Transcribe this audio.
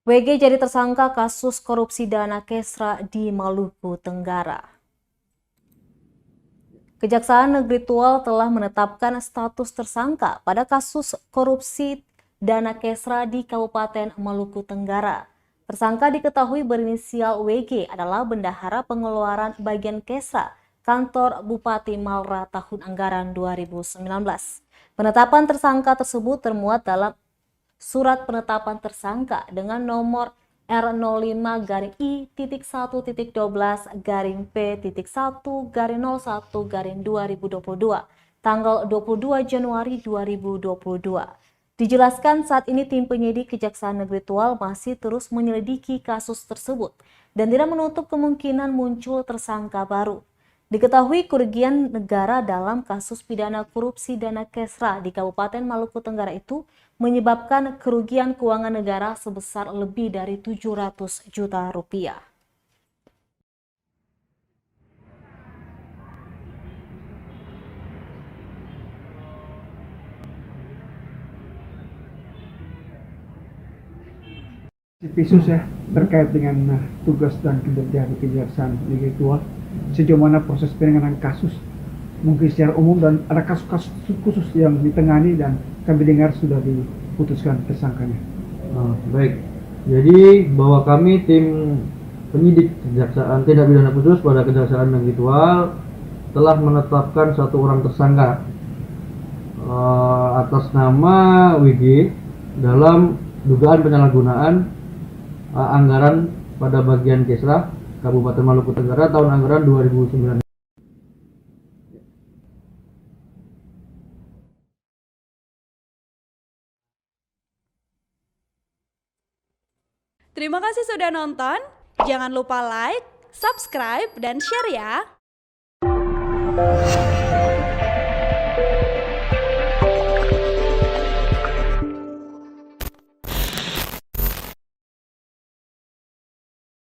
WG jadi tersangka kasus korupsi dana Kesra di Maluku Tenggara. Kejaksaan Negeri Tual telah menetapkan status tersangka pada kasus korupsi dana Kesra di Kabupaten Maluku Tenggara. Tersangka diketahui berinisial WG adalah bendahara pengeluaran bagian Kesra kantor Bupati Malra tahun anggaran 2019. Penetapan tersangka tersebut termuat dalam Surat Penetapan Tersangka dengan nomor R05-I.1.12-P.1-01-2022 tanggal 22 Januari 2022. Dijelaskan saat ini tim penyidik Kejaksaan Negeri Tual masih terus menyelidiki kasus tersebut dan tidak menutup kemungkinan muncul tersangka baru. Diketahui kerugian negara dalam kasus pidana korupsi dana Kesra di Kabupaten Maluku Tenggara itu menyebabkan kerugian keuangan negara sebesar lebih dari 700 juta rupiah. Khusus ya terkait dengan tugas dan kinerja di Kejaksaan Negeri Tual, sejauh mana proses penanganan kasus mungkin secara umum dan ada kasus-kasus khusus yang ditangani dan kami dengar sudah diputuskan tersangkanya. Baik, jadi bahwa kami tim penyidik Kejaksaan Tindak Pidana Khusus pada Kejaksaan Negeri Tual telah menetapkan satu orang tersangka atas nama WG dalam dugaan penyalahgunaan anggaran pada bagian Kesra Kabupaten Maluku Tenggara tahun anggaran 2019. Terima kasih sudah nonton. Jangan lupa like, subscribe, dan share ya.